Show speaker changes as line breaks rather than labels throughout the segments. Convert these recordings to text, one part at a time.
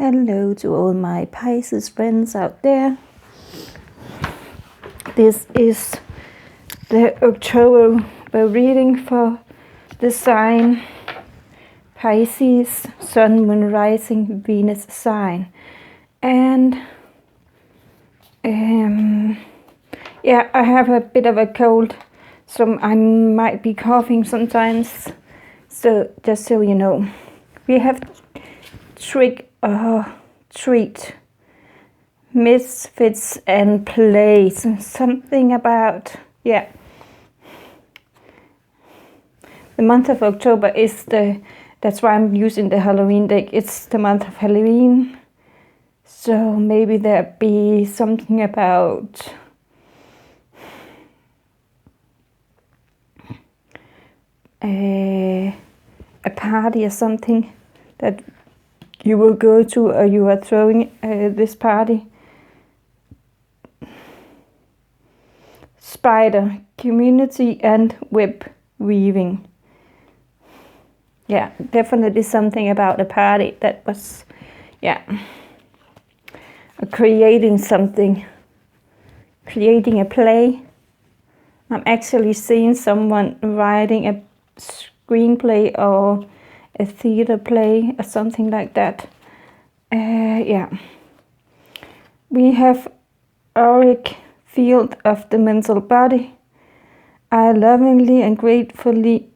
Hello to all my Pisces friends out there. This is the October reading for the sign Pisces, Sun, Moon, Rising, Venus sign. And I have a bit of a cold, so I might be coughing sometimes. So just so you know, we have treat, misfits and plays. Something about, the month of October is that's why I'm using the Halloween deck. It's the month of Halloween. So maybe there be something about a party or something that you will go to, or you are throwing this party. Spider, community and web weaving. Yeah, definitely something about a party that was, creating something, creating a play. I'm actually seeing someone writing a screenplay or a theater play or something like that. We have auric field of the mental body. I lovingly and gratefully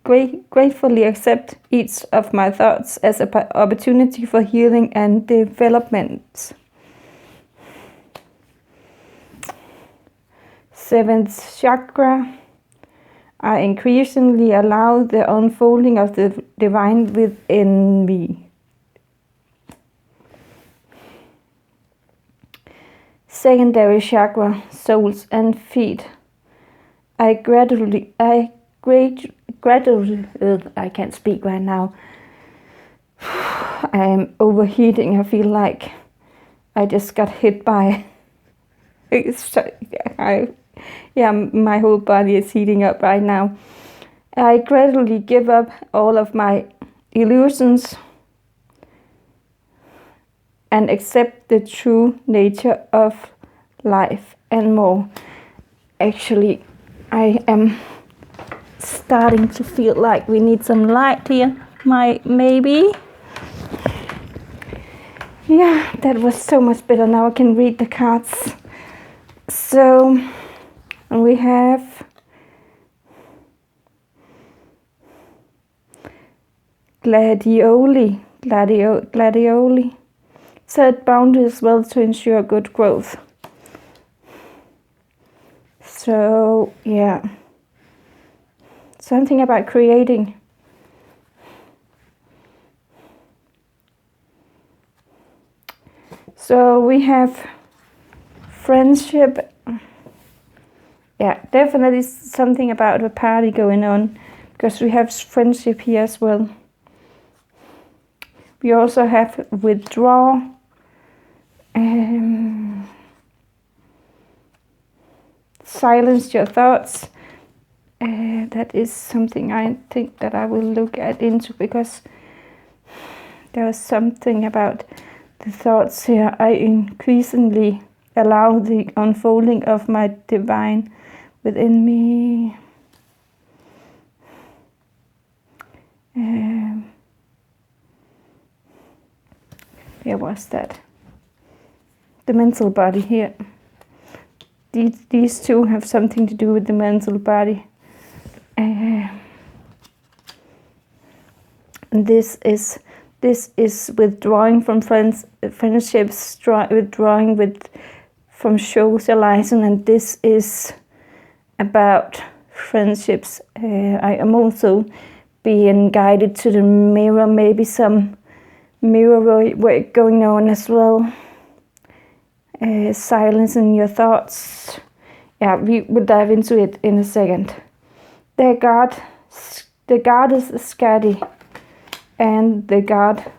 accept each of my thoughts as an opportunity for healing and development. Seventh chakra. I increasingly allow the unfolding of the divine within me. Secondary chakra, soles and feet. I can't speak right now. I am overheating. I feel like I just got hit by. My whole body is heating up right now. I gradually give up all of my illusions and accept the true nature of life and more. Actually, I am starting to feel like we need some light here. Maybe. Yeah, that was so much better. Now I can read the cards. So, we have gladioli. Set boundaries well to ensure good growth. So, something about creating. So we have friendship. Yeah, definitely something about a party going on, because we have friendship here as well. We also have withdraw. Silence your thoughts. That is something I think that I will look into, because there was something about the thoughts here. I increasingly allow the unfolding of my divine within me. Where was that? The mental body here. These two have something to do with the mental body. And this is withdrawing from friendships, withdrawing from socializing, and this is about friendships. I am also being guided to the mirror, maybe some mirror work going on as well. Silencing your thoughts. Yeah, we will dive into it in a second. The goddess Skadi and the god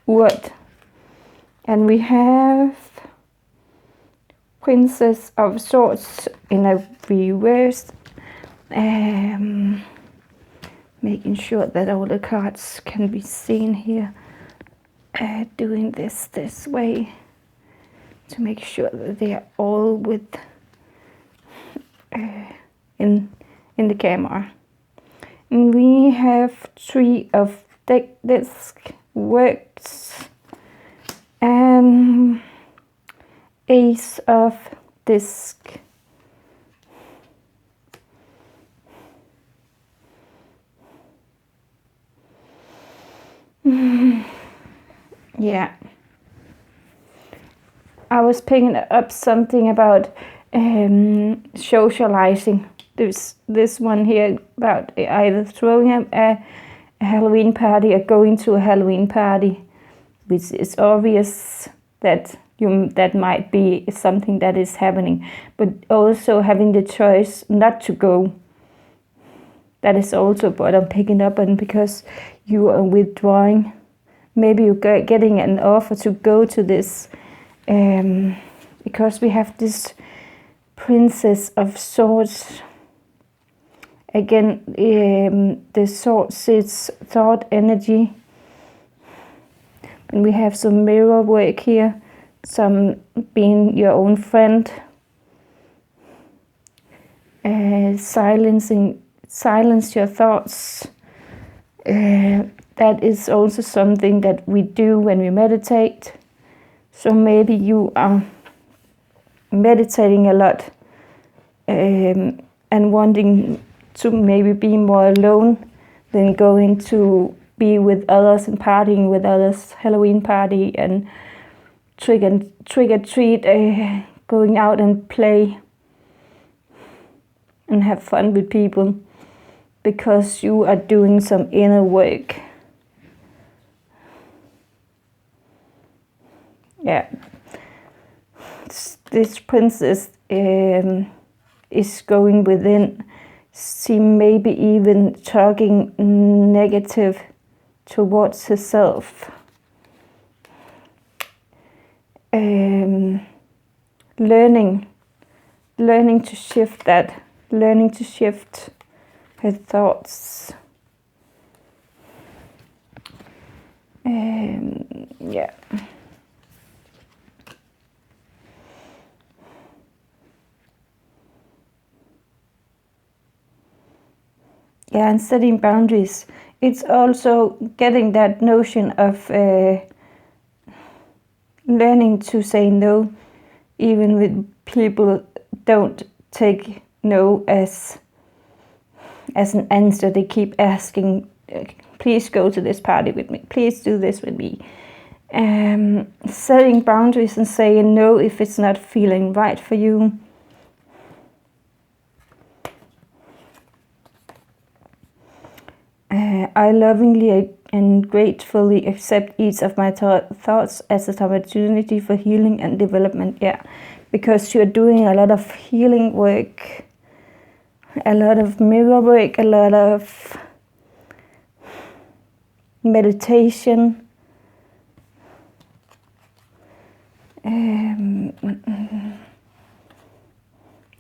Wood. And we have Princess of Swords in a reverse. Making sure that all the cards can be seen here. doing this way to make sure that they are all with in the camera. And we have 3 of disc works and Ace of disc. Yeah, I was picking up something about socializing. This one here about either throwing a Halloween party or going to a Halloween party, which is obvious that that might be something that is happening, but also having the choice not to go. That is also what I'm picking up on, because you are withdrawing. Maybe you're getting an offer to go to this, because we have this Princess of Swords. Again, the Swords is thought energy. And we have some mirror work here, some being your own friend, silence your thoughts. That is also something that we do when we meditate. So maybe you are meditating a lot and wanting to maybe be more alone than going to be with others and partying with others, Halloween party and trick or treat, going out and play and have fun with people, because you are doing some inner work. Yeah, this princess is going within. She may be even talking negative towards herself. Learning to shift that, learning to shift her thoughts. Yeah. Yeah, and setting boundaries. It's also getting that notion of learning to say no, even with people don't take no as an answer. They keep asking, please go to this party with me, please do this with me. Setting boundaries and saying no if it's not feeling right for you. I lovingly and gratefully accept each of my thoughts as an opportunity for healing and development. Yeah, because you're doing a lot of healing work, a lot of mirror work, a lot of meditation.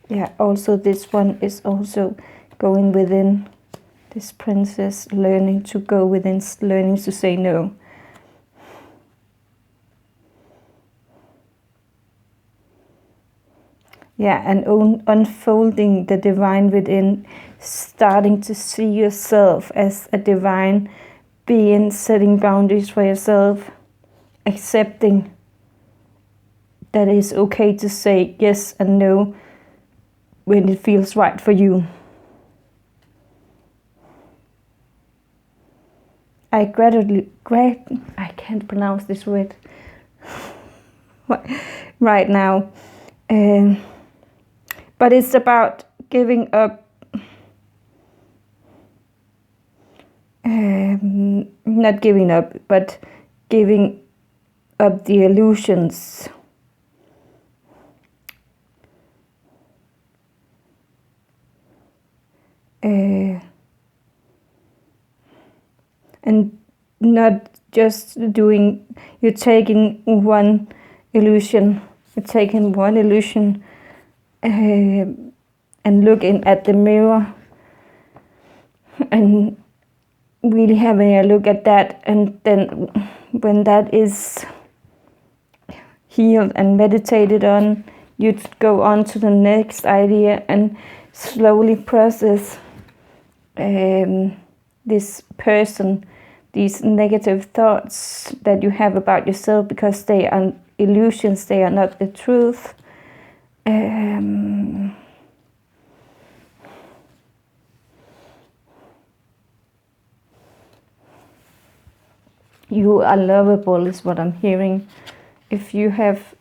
Yeah, also this one is also going within. This princess learning to go within, learning to say no. Yeah, and unfolding the divine within, starting to see yourself as a divine being, setting boundaries for yourself, accepting that it's okay to say yes and no when it feels right for you. I can't pronounce this word right now, but it's about giving up, not giving up, but giving up the illusions. And not just doing, you're taking one illusion and looking at the mirror and really having a look at that, and then when that is healed and meditated on, you'd go on to the next idea and slowly process this person, these negative thoughts that you have about yourself, because they are illusions, they are not the truth. You are lovable is what I'm hearing. If you have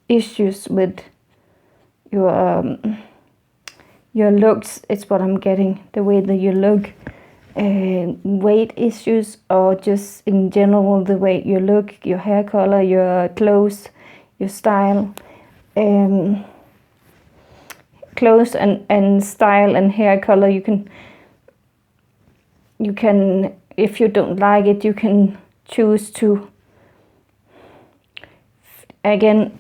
issues with your looks, it's what I'm getting, the way that you look, weight issues, or just in general the way you look, your hair color, your clothes, your style, clothes and style and hair color, you can, if you don't like it, you can choose to, again,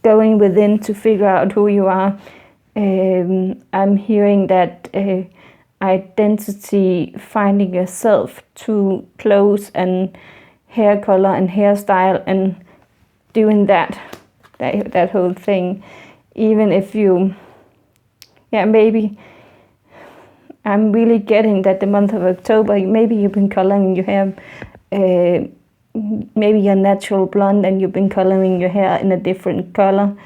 going within to figure out who you are. I'm hearing that identity, finding yourself through clothes and hair color and hairstyle, and doing that whole thing. Even if you, maybe I'm really getting that the month of October, maybe you've been coloring your hair, maybe you're natural blonde and you've been coloring your hair in a different color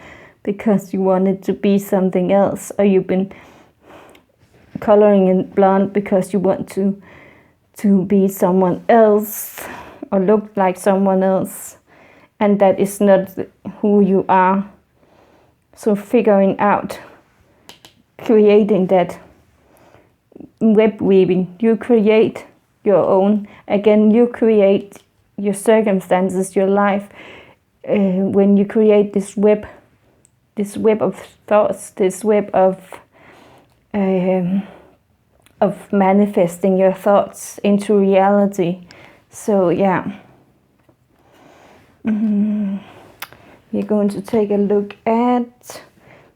because you want it to be something else, or you've been coloring in blonde because you want to be someone else or look like someone else, and that is not who you are. So figuring out, creating that web weaving, you create your own, again, you create your circumstances, your life, when you create this web of thoughts, this web of manifesting your thoughts into reality. So we're going to take a look at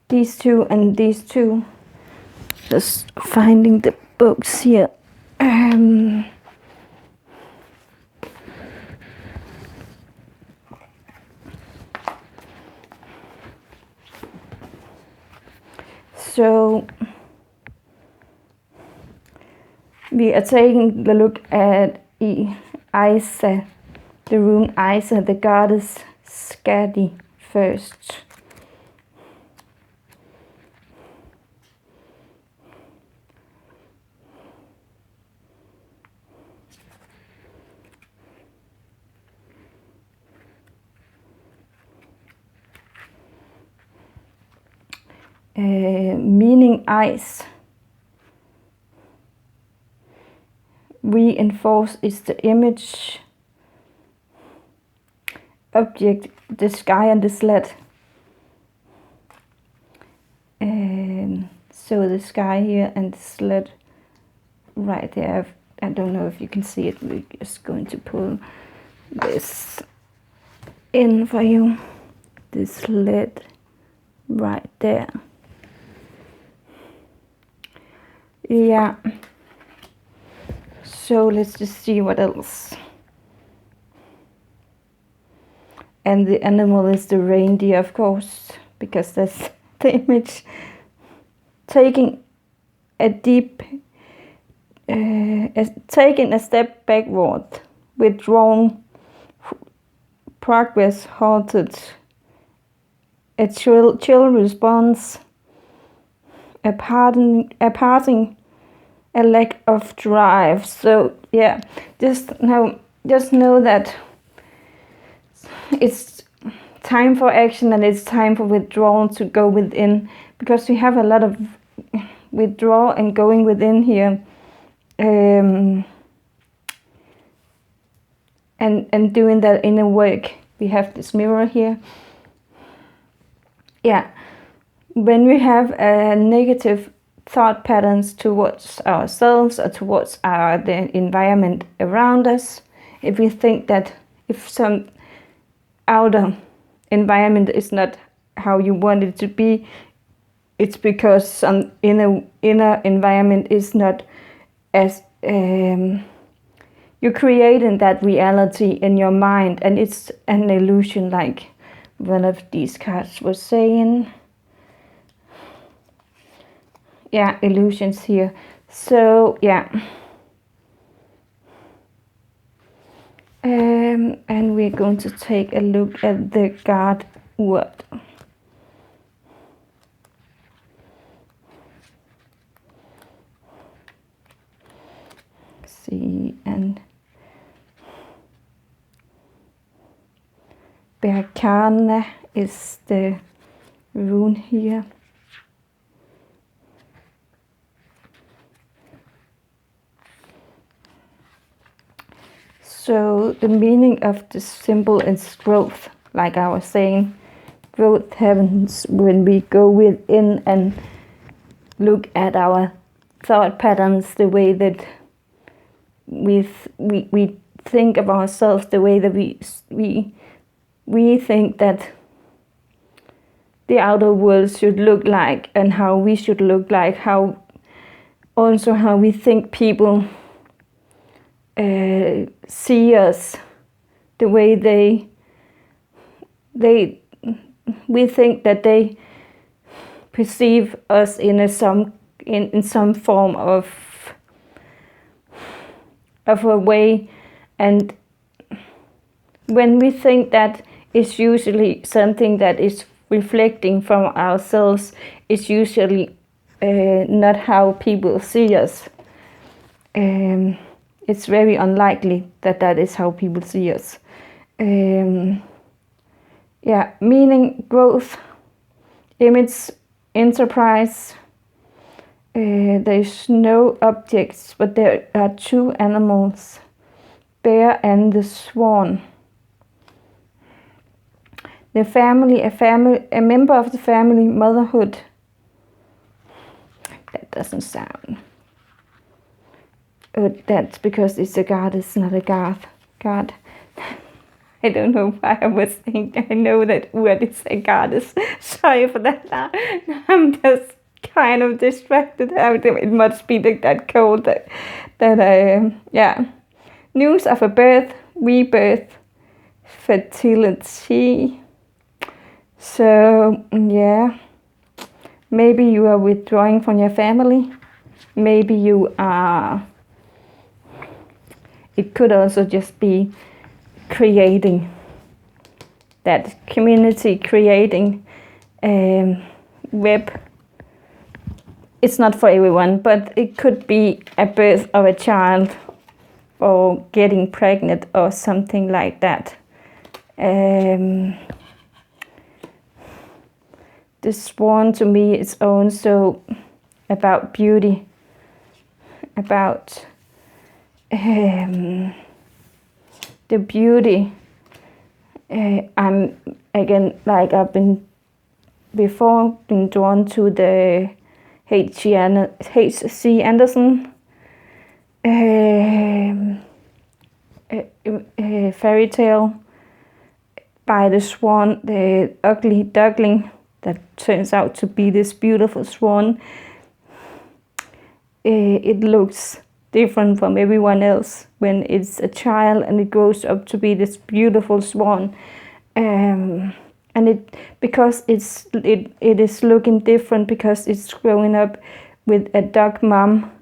these two and these two. Just finding the books here. So we are taking a look at Isa, the rune Isa, the goddess Skadi first. Meaning ice. Reinforce is the image, object, the sky and the sled. So the sky here and the sled right there. I don't know if you can see it. We're just going to pull this in for you. The sled right there. Yeah. So let's just see what else. And the animal is the reindeer, of course, because that's the image. Taking a deep, taking a step backward, withdrawn, progress halted, a chill response, a parting, a lack of drive. So just know that it's time for action and it's time for withdrawal, to go within, because we have a lot of withdrawal and going within here, and doing that inner work. We have this mirror here. When we have negative thought patterns towards ourselves or towards the environment around us, if we think that if some outer environment is not how you want it to be, it's because some inner environment is not as you're creating that reality in your mind, and it's an illusion, like one of these cards was saying. Yeah, illusions here. So yeah, and we're going to take a look at the God word. See, and Berkana is the rune here. So the meaning of the symbol is growth, like I was saying. Growth happens when we go within and look at our thought patterns, the way that we think of ourselves, the way that we think that the outer world should look like, and how we should look like, how we think people see us, the way we think that they perceive us in some form of a way. And when we think that, it's usually something that is reflecting from ourselves. It's usually not how people see us. It's very unlikely that is how people see us. Yeah, meaning growth, image, enterprise. There's no objects, but there are two animals, bear and the swan. The family, a member of the family, motherhood. That doesn't sound. That's because it's a goddess, not a god. I don't know why I was thinking. I know that word is a goddess. Sorry for that. I'm just kind of distracted. It must be that cold that yeah. News of a birth, rebirth, fertility. So yeah, maybe you are withdrawing from your family. Maybe you are. It could also just be creating that community, creating web. It's not for everyone, but it could be a birth of a child, or getting pregnant, or something like that. The swan to me is also about beauty, about the beauty. I'm again, like I've been drawn to the H.C. Andersen fairy tale by the swan, the ugly duckling that turns out to be this beautiful swan. It looks different from everyone else when it's a child, and it grows up to be this beautiful swan. And because it is looking different, because it's growing up with a dog mom,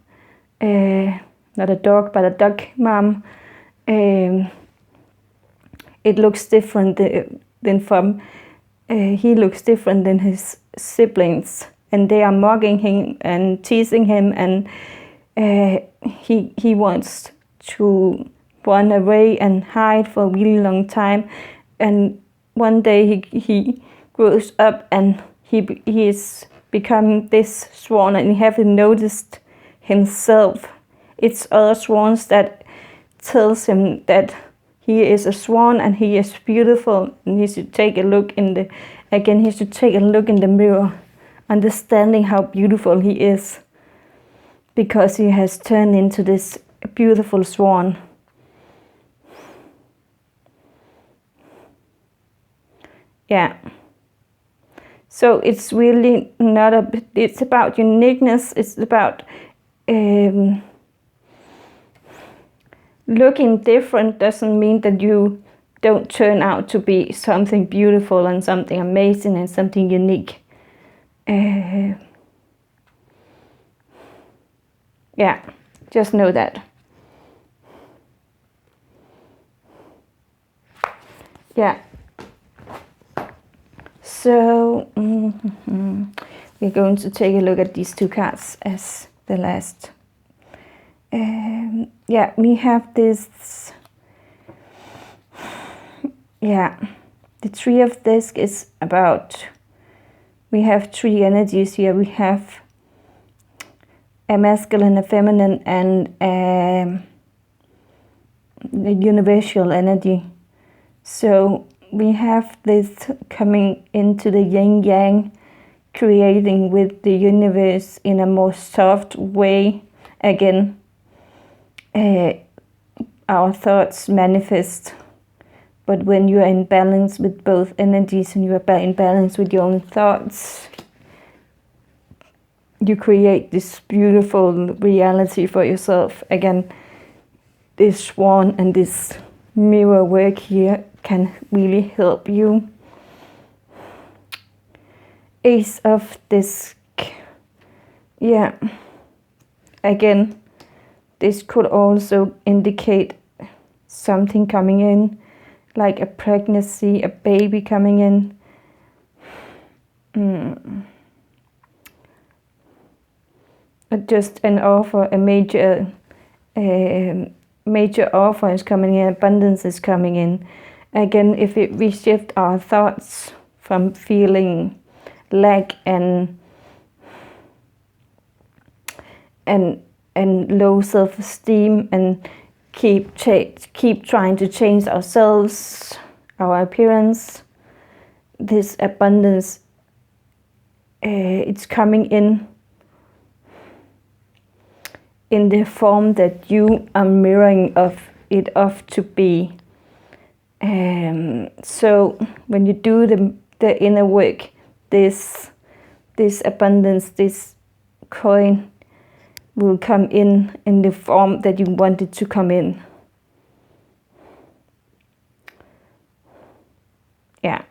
not a dog but a duck mom. It looks different than from. He looks different than his siblings, and they are mocking him and teasing him, and he wants to run away and hide for a really long time. And one day he grows up, and he is become this swan, and he haven't noticed himself. It's other swans that tells him that he is a swan and he is beautiful, and he should take a look in the mirror, understanding how beautiful he is, because he has turned into this beautiful swan. Yeah. So it's really not it's about uniqueness. It's about looking different doesn't mean that you don't turn out to be something beautiful and something amazing and something unique. Yeah, just know that. Yeah. So we're going to take a look at these two cards as the last. Yeah, we have this. Yeah, the Three of Discs is about. We have three energies here. We have a masculine, a feminine, and the universal energy. So we have this coming into the yin yang, creating with the universe in a more soft way. Again, our thoughts manifest, but when you are in balance with both energies and you are in balance with your own thoughts, you create this beautiful reality for yourself. Again, this swan and this mirror work here can really help you. Ace of Disc. Yeah. Again, this could also indicate something coming in, like a pregnancy, a baby coming in. Just an offer, a major offer is coming in, abundance is coming in. Again, if we shift our thoughts from feeling lack and low self-esteem and keep trying to change ourselves, our appearance, this abundance, it's coming in the form that you are mirroring of it off to be. So when you do the inner work, this abundance, this coin will come in the form that you want it to come in. Yeah.